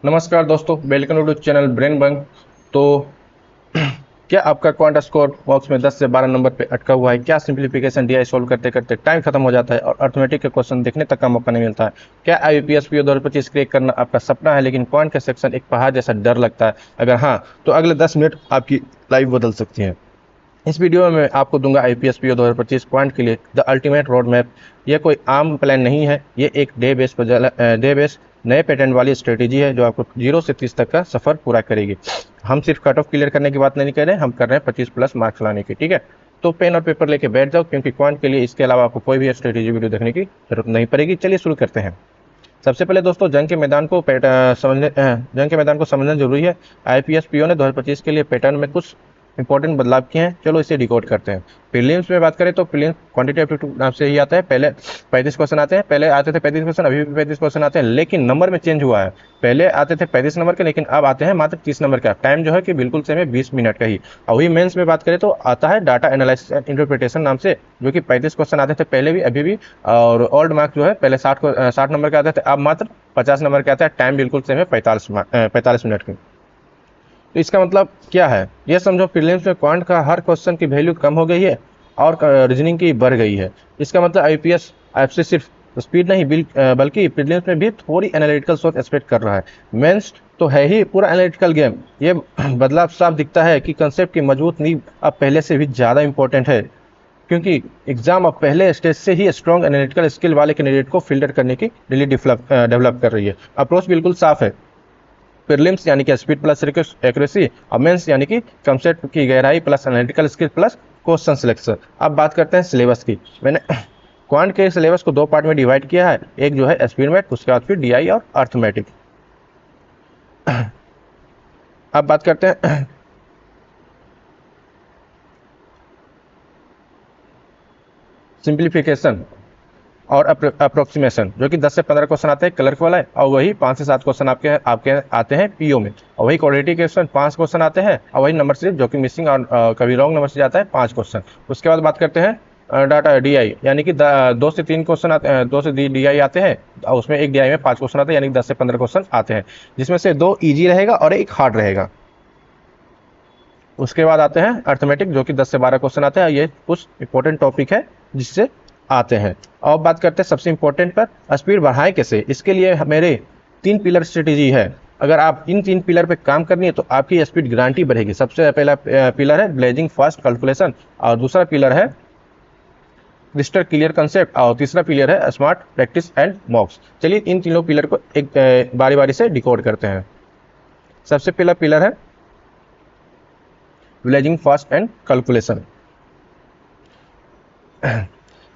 नमस्कार दोस्तों, welcome to channel brain bunk. तो क्या आपका क्वांट स्कोर बॉक्स में 10 से 12 नंबर पे अटका हुआ है? क्या सिंप्लीफिकेशन डीआई सोल्व करते करते टाइम खत्म हो जाता है और अर्थमेटिक के क्वेश्चन देखने तक का मौका नहीं मिलता है? क्या आईबीपीएस पीओ 2025 क्रैक करना आपका सपना है, लेकिन क्वांट का सेक्शन एक पहाड़ जैसा डर लगता है? अगर हाँ, तो अगले 10 मिनट आपकी लाइफ बदल सकती है। इस वीडियो में मैं आपको दूंगा आईपीएस पीओ 2025 क्वांट के लिए द अल्टीमेट रोड मैप। यह कोई आम प्लान नहीं है, ये एक डे बेस नए पैटर्न वाली स्ट्रेटेजी है जो आपको 0 से 30 तक का सफर पूरा करेगी। हम सिर्फ कट ऑफ क्लियर करने की बात नहीं कर रहे हैं, हम कर रहे हैं 25 प्लस मार्क्स लाने की। ठीक है, तो पेन और पेपर लेके बैठ जाओ, क्योंकि क्वांट के लिए इसके अलावा आपको कोई भी स्ट्रेटेजी वीडियो देखने की जरूरत नहीं पड़ेगी। चलिए शुरू करते हैं। सबसे पहले दोस्तों, जंग के मैदान को समझना जरूरी है। आईपीएस पीओ ने 2025 के लिए पैटर्न में कुछ इंपॉर्टेंट बदलाव किए हैं। चलो इसे डिकोड करते हैं। प्रीलिम्स में बात करें तो प्रीलिम्स क्वांटिटी एप्टीट्यूड नाम से ही आता है। पहले 35 क्वेश्चन आते हैं, पहले आते थे 35 क्वेश्चन, अभी भी 35 क्वेश्चन आते हैं, लेकिन नंबर में चेंज हुआ है। पहले आते थे 35 नंबर के, लेकिन अब आते हैं मात्र 30 नंबर का। टाइम जो है कि बिल्कुल सेम है, 20 मिनट का ही। और वही मेंस में बात करें तो आता है डाटा एनालिसिस एंड इंटरप्रिटेशन नाम से, जो कि 35 क्वेश्चन आते थे पहले भी, अभी भी। और ओल्ड मार्क्स जो है पहले 60 नंबर के आते थे, अब मात्र 50 नंबर के आता है। टाइम बिल्कुल सेम है, 45 मिनट की। तो इसका मतलब क्या है, ये समझो प्रीलिम्स में क्वांट का हर क्वेश्चन की वैल्यू कम हो गई है और रीजनिंग की बढ़ गई है। इसका मतलब आईपीएस आपसे सिर्फ स्पीड नहीं बल्कि प्रीलिम्स में भी थोड़ी एनालिटिकल सोच एक्सपेक्ट कर रहा है। मेंस तो है ही पूरा एनालिटिकल गेम। ये बदलाव साफ दिखता है कि कंसेप्ट की मजबूत नींव अब पहले से भी ज़्यादा इंपॉर्टेंट है, क्योंकि एग्जाम अब पहले स्टेज से ही स्ट्रॉन्ग एनालिटिकल स्किल वाले कैंडिडेट को फिल्टर करने की डिली डेवलप कर रही है। अप्रोच बिल्कुल साफ है। प्रीलिम्स यानी कि स्पीड प्लस एक्यूरेसी, और मेंस यानी कि कंसेप्ट की गहराई plus analytical skill plus question selection. अब बात करते हैं सिलेबस की। मैंने क्वांट के सिलेबस को 2 पार्ट में डिवाइड किया है। एक जो है स्पीड मैथ, उसके बाद फिर डीआई और अर्थमेटिक। अब बात करते हैं सिंप्लीफिकेशन और अप्रोक्सीमेशन, जो कि 10 से 15 क्वेश्चन आते हैं क्लर्क वाला है, और वही 5 से 7 क्वेश्चन आपके आते हैं पीओ में। और वही क्वाड्रेटिक इक्वेशन 5 क्वेश्चन आते हैं, और वही नंबर सीरीज जो कि मिसिंग और कभी रॉन्ग नंबर से जाता है 5 क्वेश्चन। उसके बाद बात करते हैं डाटा डीआई, यानी कि 2 से 3 क्वेश्चन आते हैं, 2 से डीआई आते हैं, और उसमें एक डीआई में 5 क्वेश्चन आते हैं, यानी कि 10 से 15 क्वेश्चन आते हैं, जिसमें से 2 ईजी रहेगा और एक हार्ड रहेगा। उसके बाद आते हैं अर्थमेटिक, जो कि 10 से 12 क्वेश्चन आते हैं। ये कुछ इंपॉर्टेंट टॉपिक है जिससे आते हैं। और बात करते हैं सबसे इंपॉर्टेंट पर, स्पीड बढ़ाएं कैसे। इसके लिए मेरे 3 पिलर स्ट्रेटेजी है। अगर आप इन 3 पिलर पे काम करनी है तो आपकी स्पीड गारंटी बढ़ेगी। सबसे पहला पिलर है ब्लेजिंग फास्ट कैलकुलेशन, और दूसरा पिलर है क्रिस्टल क्लियर कंसेप्ट, और तीसरा पिलर है स्मार्ट प्रैक्टिस एंड मॉक्स। चलिए इन तीनों पिलर को एक बारी बारी से डिकोड करते हैं। सबसे पहला पिलर है blazing fast and calculation.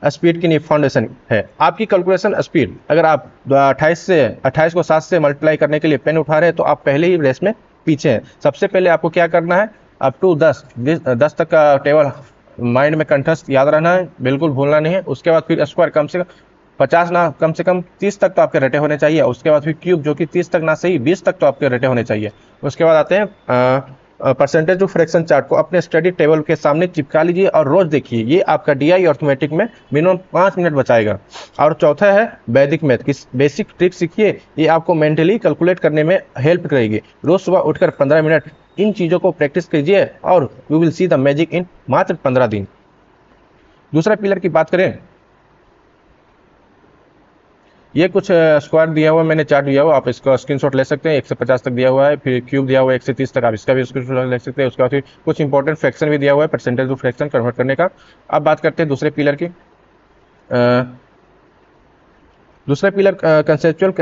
Speed की नींव फाउंडेशन है आपकी कैलकुलेशन स्पीड। अगर आप 28 को 7 से मल्टीप्लाई करने के लिए पेन उठा रहे हैं तो आप पहले ही रेस में पीछे हैं। सबसे पहले आपको क्या करना है, अप टू 10 तक का टेबल माइंड में कंठस्थ याद रहना है, बिल्कुल भूलना नहीं है। उसके बाद फिर स्क्वायर, कम से कम 50 ना, कम से कम 30 तक तो आपके रटे होने चाहिए। उसके बाद फिर क्यूब, जो कि 30 तक ना सही 20 तक तो आपके रटे होने चाहिए। उसके बाद आते हैं परसेंटेज टू फ्रैक्शन चार्ट को अपने स्टडी टेबल के सामने चिपका लीजिए और रोज देखिए। ये आपका डीआई अर्थमेटिक में मिनिमम 5 मिनट बचाएगा। और चौथा है वैदिक मैथ की बेसिक ट्रिक सीखिए, ये आपको मेंटली कैलकुलेट करने में हेल्प करेगी। रोज सुबह उठकर 15 मिनट इन चीज़ों को प्रैक्टिस कीजिए और you will see the magic इन मात्र 15 दिन। दूसरा पिलर की बात करें, ये कुछ स्क्वायर दिया हुआ, मैंने चार्ट दिया हुआ, आप इसका स्क्रीनशॉट ले सकते हैं। 1 से 50 तक दिया हुआ है, फिर क्यूब दिया हुआ है 1 से 30 तक, आप इसका भी स्क्रीनशॉट ले सकते हैं। उसके बाद फिर कुछ इंपॉर्टेंट फ्रैक्शन भी दिया हुआ है, परसेंटेज टू फ्रैक्शन कन्वर्ट करने का। अब बात करते हैं दूसरे पिलर की। दूसरा पिलर कंसेप्चुअल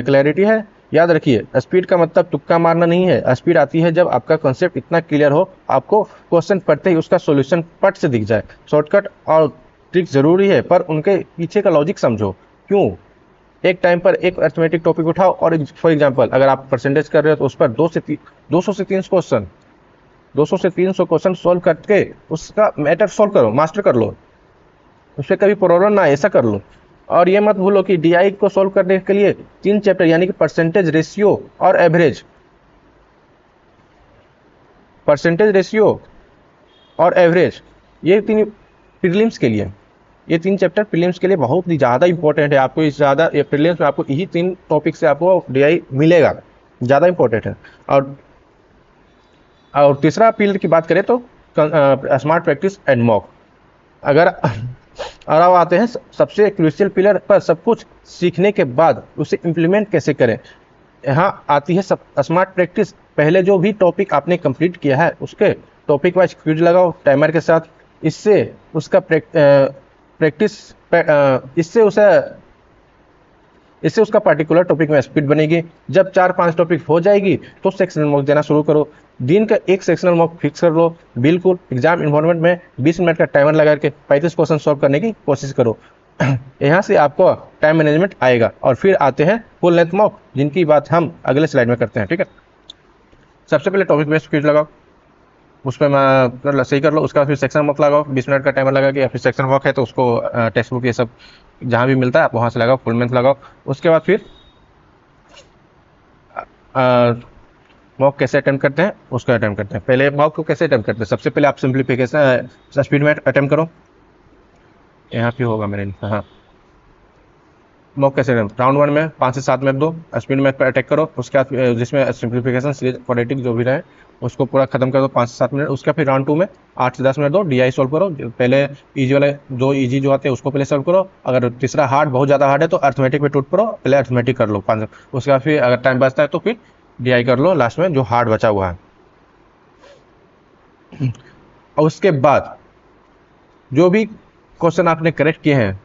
क्लैरिटी है। याद रखिए, स्पीड का मतलब तुक्का मारना नहीं है। स्पीड आती है जब आपका कॉन्सेप्ट इतना क्लियर हो, आपको क्वेश्चन पढ़ते ही उसका सॉल्यूशन पट से दिख जाए। शॉर्टकट और ट्रिक जरूरी है, पर उनके पीछे का लॉजिक समझो। क्यों? एक टाइम पर एक अर्थमेटिक टॉपिक उठाओ और फॉर एग्जांपल अगर आप परसेंटेज कर रहे हो तो उस पर 200 से 300 क्वेश्चन सॉल्व करके उसका मैटर सॉल्व करो, मास्टर कर लो। उससे कभी प्रॉब्लम ना, ऐसा कर लो। और ये मत भूलो कि डीआई को सॉल्व करने के लिए 3 चैप्टर, यानी कि परसेंटेज रेशियो और एवरेज, ये 3 प्रीलिम्स के लिए, ये 3 चैप्टर प्रीलिम्स के लिए बहुत ही ज़्यादा इंपॉर्टेंट है। आपको इस ज़्यादा प्रीलिम्स में आपको यही 3 टॉपिक से आपको डीआई मिलेगा। ज़्यादा इंपॉर्टेंट है। और तीसरा फील्ड की बात करें तो स्मार्ट प्रैक्टिस एंड मॉक। अगर और अब आते हैं सबसे क्रूशियल पिलर पर, सब कुछ सीखने के बाद उसे इम्प्लीमेंट कैसे करें। यहाँ आती है सब स्मार्ट प्रैक्टिस। पहले जो भी टॉपिक आपने कंप्लीट किया है उसके टॉपिक वाइज क्विज लगाओ टाइमर के साथ। इससे उसका प्रैक्टिस इससे उसका पर्टिकुलर टॉपिक में स्पीड बनेगी। जब 4-5 टॉपिक हो जाएगी तो सेक्शनल मॉक देना शुरू करो। दिन का एक सेक्शनल मॉक फिक्स कर लो। बिल्कुल एग्जाम इन्वायरमेंट में 20 मिनट का टाइमर लगा के 35 क्वेश्चन सॉल्व करने की कोशिश करो। यहाँ से आपको टाइम मैनेजमेंट आएगा। और फिर आते हैं फुल लेंथ मॉक, जिनकी बात हम अगले स्लाइड में करते हैं। ठीक है, सबसे पहले टॉपिक बेस्ड क्विज लगाओ, उस पर सही कर लो। उसका फिर सेक्शन मॉक लगाओ 20 मिनट का टाइमर लगा के, या फिर सेक्शन मॉक है तो उसको टेक्स्ट बुक ये सब जहाँ भी मिलता है आप वहाँ से लगाओ, फुल लेंथ लगाओ। उसके बाद फिर मॉक कैसे अटेम्प्ट करते हैं उसका अटेम्प्ट करते हैं। पहले मॉक को कैसे अटेम्प्ट करते हैं, सबसे पहले आप सिंप्लीफिकेशन स्पीड में अटेम्प्ट करो। यहाँ पे होगा मेरे, हाँ, मॉक कैसे राउंड 1 में 5 से 7 मिनट दो, स्पीड में अटैक करो। उसके बाद जिसमें सिंप्लीफिकेशन सीरीज क्वाड्रेटिक जो भी रहे उसको पूरा खत्म कर दो 5 से 7 मिनट। उसके बाद फिर राउंड 2 में 8 से 10 मिनट दो, डीआई सॉल्व करो। पहले इजी वाले जो इजी जो आते हैं उसको पहले सॉल्व करो। अगर तीसरा हार्ड बहुत ज़्यादा हार्ड है तो अर्थमेटिक पे टूट पड़ो, पहले अर्थमेटिक कर लो 5। उसके बाद फिर अगर टाइम बचता है तो फिर डीआई कर लो लास्ट में जो हार्ड बचा हुआ है। और उसके बाद जो भी क्वेश्चन आपने करेक्ट किए हैं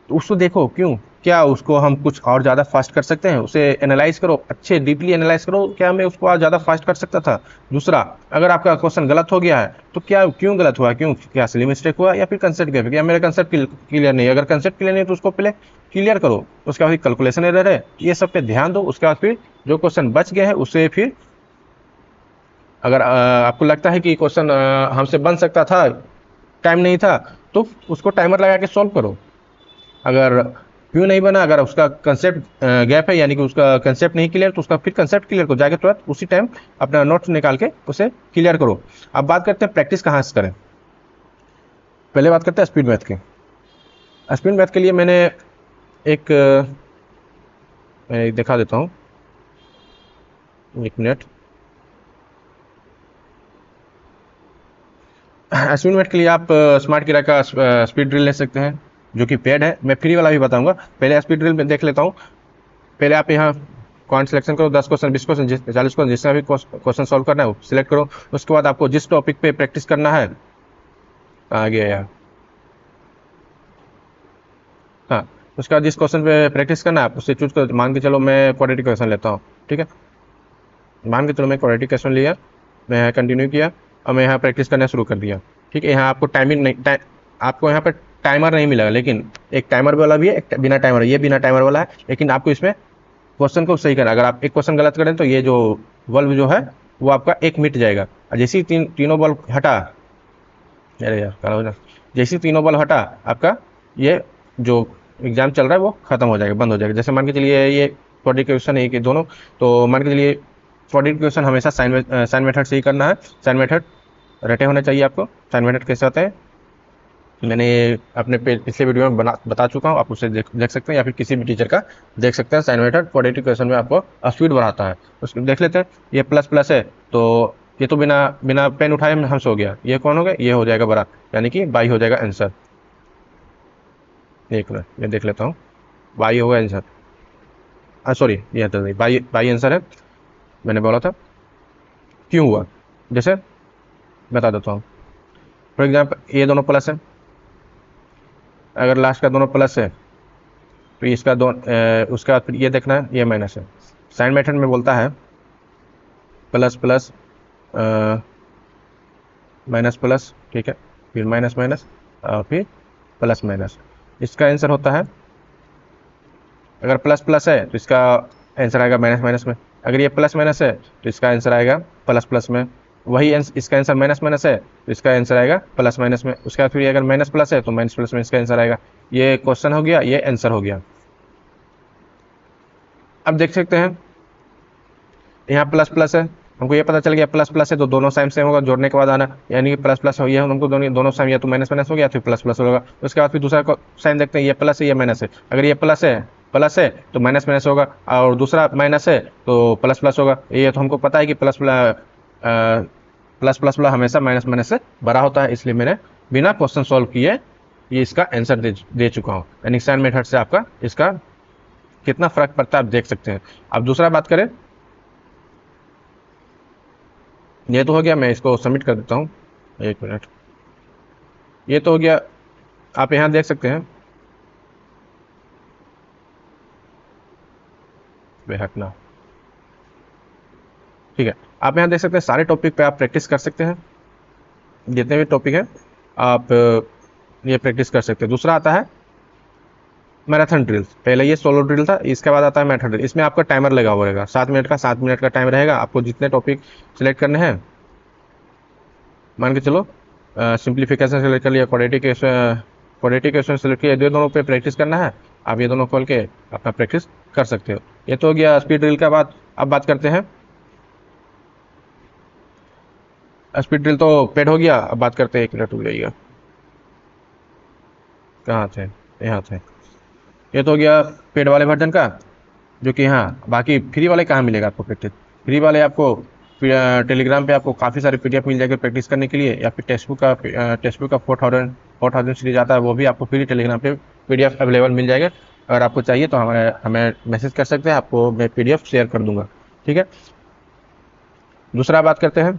तो उसको देखो क्यों, क्या उसको हम कुछ और ज़्यादा फास्ट कर सकते हैं, उसे एनालाइज करो, अच्छे डीपली एनालाइज करो, क्या मैं उसको और ज़्यादा फास्ट कर सकता था। दूसरा, अगर आपका क्वेश्चन गलत हो गया है तो क्या क्यों गलत हुआ, क्यों, क्या सिली मिस्टेक हुआ या फिर कंसेप्ट गैप, क्या मेरा कंसेप्ट क्लियर नहीं है। अगर कंसेप्ट क्लियर नहीं है तो उसको पहले क्लियर करो। उसके बाद कैलकुलेशन एरर है, ये सब पे ध्यान दो। उसके बाद फिर जो क्वेश्चन बच गए हैं उससे फिर अगर आपको लगता है कि क्वेश्चन हमसे बन सकता था, टाइम नहीं था, तो उसको टाइमर लगा के सॉल्व करो। अगर क्यों नहीं बना, अगर उसका कंसेप्ट गैप है यानी कि उसका कंसेप्ट नहीं क्लियर, तो उसका फिर कंसेप्ट क्लियर करो, जाके तुरंत उसी टाइम अपना नोट्स निकाल के उसे क्लियर करो। अब बात करते हैं प्रैक्टिस कहाँ से करें। पहले बात करते हैं स्पीड मैथ की। स्पीड मैथ के लिए मैंने एक दिखा देता हूँ, 1 मिनट। स्पीड मैथ के लिए आप स्मार्ट किरा का स्पीड ड्रिल ले सकते हैं जो कि पेड है। मैं फ्री वाला भी बताऊंगा, पहले स्पीड ड्रिल में देख लेता हूँ। पहले आप यहाँ पॉइंट सिलेक्शन करो, 10 क्वेश्चन, 20 क्वेश्चन, 40 क्वेश्चन, जिसका भी क्वेश्चन सॉल्व करना है वो सिलेक्ट करो। उसके बाद आपको जिस टॉपिक पे प्रैक्टिस करना है, आ गया यार, हाँ, उसके बाद जिस क्वेश्चन पे प्रैक्टिस करना है आप उससे चूज करो। मान के चलो मैं क्वाड्रेटिक क्वेश्चन लेता हूँ, ठीक है, मान के चलो मैं क्वाड्रेटिक क्वेश्चन लिया, मैं यहाँ कंटिन्यू किया और मैं यहाँ प्रैक्टिस करना शुरू कर दिया। ठीक है, यहाँ आपको टाइमिंग नहीं, आपको यहाँ पर टाइमर नहीं मिलेगा, लेकिन एक टाइमर वाला भी है, एक बिना टाइमर, ये बिना टाइमर वाला है। लेकिन आपको इसमें क्वेश्चन को सही करना। अगर आप एक क्वेश्चन गलत करें तो ये जो बल्ब जो है वो आपका एक मिट जाएगा। और जैसे ही तीनों बल्ब हटा, अरे यार कल हो जा, जैसे ही तीनों बल्ब हटा आपका ये जो एग्जाम चल रहा है वो खत्म हो जाएगा, बंद हो जाएगा। जैसे मान के चलिए ये क्वाड्रेटिक क्वेश्चन है कि दोनों, तो मान के चलिए क्वाड्रेटिक क्वेश्चन हमेशा साइन मेथड से ही करना है। साइन मेथड रटे होने चाहिए आपको। साइन मेथड कैसे होते हैं मैंने अपने पिछले वीडियो में बता चुका हूँ, आप उसे देख सकते हैं, या फिर किसी भी टीचर का देख सकते हैं। साइन मेथड क्वाड्रेटिक क्वेश्चन में आपको स्पीड बढ़ाता है। उसको देख लेते हैं। ये प्लस प्लस है तो ये तो बिना बिना पेन उठाए हमसे हो गया। ये कौन हो गया, ये हो जाएगा बड़ा, यानी कि बाई हो जाएगा आंसर। एक मिनट मैं देख लेता हूँ, बाई होगा आंसर। सॉरी, ये तो नहीं, बाई बाई आंसर है, मैंने बोला था। क्यों हुआ, जैसे बता देता हूँ। फॉर एग्जाम्पल ये दोनों प्लस है, अगर लास्ट का दोनों प्लस है तो इसका उसका बाद फिर ये देखना है ये माइनस है। साइन मेथड में बोलता है प्लस प्लस माइनस प्लस, ठीक है, फिर माइनस माइनस और फिर प्लस माइनस। इसका आंसर होता है, अगर प्लस प्लस है तो इसका आंसर आएगा माइनस माइनस में, अगर ये प्लस माइनस है तो इसका आंसर आएगा प्लस प्लस में। वही इसका आंसर माइनस माइनस है तो इसका आंसर आएगा प्लस माइनस में। उसके बाद फिर अगर माइनस प्लस है तो माइनस प्लस में इसका आंसर आएगा। ये क्वेश्चन हो गया, ये आंसर हो गया। अब देख सकते हैं यहाँ प्लस प्लस है हमको ये पता चल गया प्लस प्लस है तो दोनों साइन सेम होगा, जोड़ने के बाद आना, यानी कि प्लस प्लस हो गया, हमको दोनों साइन या तो माइनस माइनस हो गया फिर प्लस प्लस होगा। उसके बाद फिर दूसरा साइन देखते हैं, ये प्लस है ये माइनस है, अगर ये प्लस है तो माइनस माइनस होगा, और दूसरा माइनस है तो प्लस प्लस होगा। ये तो हमको पता है कि प्लस प्लस प्लस हमेशा माइनस माइनस से बड़ा होता है, इसलिए मैंने बिना क्वेश्चन सॉल्व किए ये इसका आंसर दे चुका हूँ। यानी साइन मेथड से आपका इसका कितना फर्क पड़ता है आप देख सकते हैं। अब दूसरा बात करें, ये तो हो गया, मैं इसको सबमिट कर देता हूँ, 1 मिनट। ये तो हो गया, आप यहाँ देख सकते हैं, हटना, ठीक है। आप यहाँ देख सकते हैं सारे टॉपिक पे आप प्रैक्टिस कर सकते हैं, जितने भी टॉपिक है आप ये प्रैक्टिस कर सकते हैं। दूसरा आता है मैराथन ड्रिल, पहले ये सोलो ड्रिल था, इसके बाद आता है मैराथन ड्रिल। इसमें आपका टाइमर लगा हुआ रहेगा 7 मिनट का टाइम रहेगा। आपको जितने टॉपिक सिलेक्ट करने हैं, मान के चलो सिंप्लीफिकेशन सेलेक्ट कर लिया, क्वाड्रेटिक इक्वेशन सेलेक्ट किया, ये दोनों पे प्रैक्टिस करना है, आप ये दोनों खोल के अपना प्रैक्टिस कर सकते हो। ये तो हो गया स्पीड ड्रिल का बात। अब बात करते हैं, स्पीड ड्रिल तो पेड हो गया, अब बात करते हैं, 1 मिनट हो जाइएगा, कहाँ थे, यहाँ थे। ये तो हो गया पेड वाले वर्जन का, जो कि हाँ, बाकी फ्री वाले कहाँ मिलेगा आपको प्रैक्टिस। फ्री वाले आपको टेलीग्राम पे आपको काफ़ी सारे PDF मिल जाएगा प्रैक्टिस करने के लिए, या फिर टेक्स्ट बुक का 4000 सीरीज आता है, वो भी आपको फ्री टेलीग्राम पे PDF अवेलेबल मिल जाएगा। अगर आपको चाहिए तो हमें मैसेज कर सकते हैं, आपको मैं PDF शेयर कर दूंगा, ठीक है। दूसरा बात करते हैं,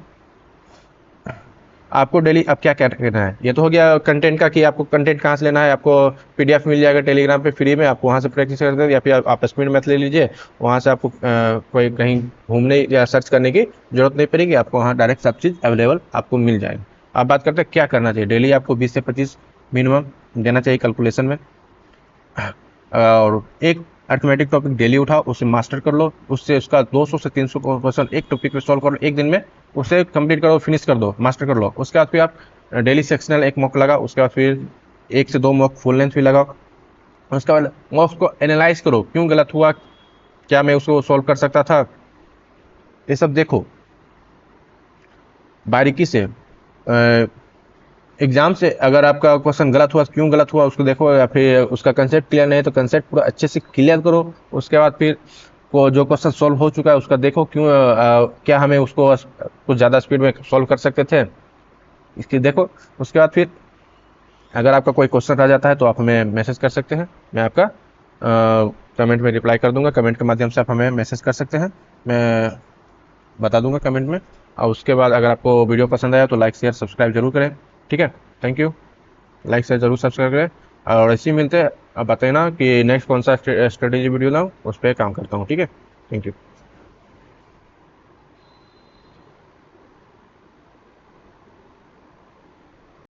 आपको डेली अब क्या क्या करना है। ये तो हो गया कंटेंट का, कि आपको कंटेंट कहाँ से लेना है। आपको PDF मिल जाएगा टेलीग्राम पे फ्री में, आप वहाँ से प्रैक्टिस कर सकते हैं, या फिर आप स्पीड मैथ ले लीजिए, वहाँ से आपको कोई कहीं घूमने या सर्च करने की जरूरत नहीं पड़ेगी, आपको वहाँ डायरेक्ट सब चीज़ अवेलेबल आपको मिल जाएगा। अब बात करते हैं क्या करना चाहिए। डेली आपको 20 से 25 मिनिमम देना चाहिए कैलकुलेशन में, और एक अर्थमेटिक टॉपिक डेली उठाओ, उसे मास्टर कर लो, उससे उसका 200 से 300 क्वेश्चन एक टॉपिक पे सॉल्व करो, एक दिन में उसे कंप्लीट करो, फिनिश कर दो, मास्टर कर लो। उसके बाद फिर आप डेली सेक्शनल एक मॉक लगाओ, उसके बाद फिर 1 से 2 मॉक फुल लेंथ भी लगाओ। उसके बाद मॉक्स को एनालाइज करो, क्यों गलत हुआ, क्या मैं उसको सॉल्व कर सकता था, ये सब देखो बारीकी से। एग्जाम से अगर आपका क्वेश्चन गलत हुआ, क्यों गलत हुआ उसको देखो, या फिर उसका कंसेप्ट क्लियर नहीं है तो कंसेप्ट पूरा अच्छे से क्लियर करो। उसके बाद फिर को जो क्वेश्चन सॉल्व हो चुका है उसका देखो, क्यों क्या हमें उसको कुछ ज़्यादा स्पीड में सॉल्व कर सकते थे, इसकी देखो। उसके बाद फिर अगर आपका कोई क्वेश्चन रह जाता है तो आप हमें मैसेज कर सकते हैं, मैं आपका कमेंट में रिप्लाई कर दूंगा। कमेंट के माध्यम से आप हमें मैसेज कर सकते हैं, मैं बता दूंगा कमेंट में। और उसके बाद अगर आपको वीडियो पसंद आया तो लाइक शेयर सब्सक्राइब जरूर करें, ठीक है। थैंक यू, लाइक शेयर जरूर सब्सक्राइब करें, और ऐसे ही मिलते हैं। अब बताना कि नेक्स्ट कौन सा स्ट्रेटेजी वीडियो लाऊँ, उस पर काम करता हूँ, ठीक है। Thank you.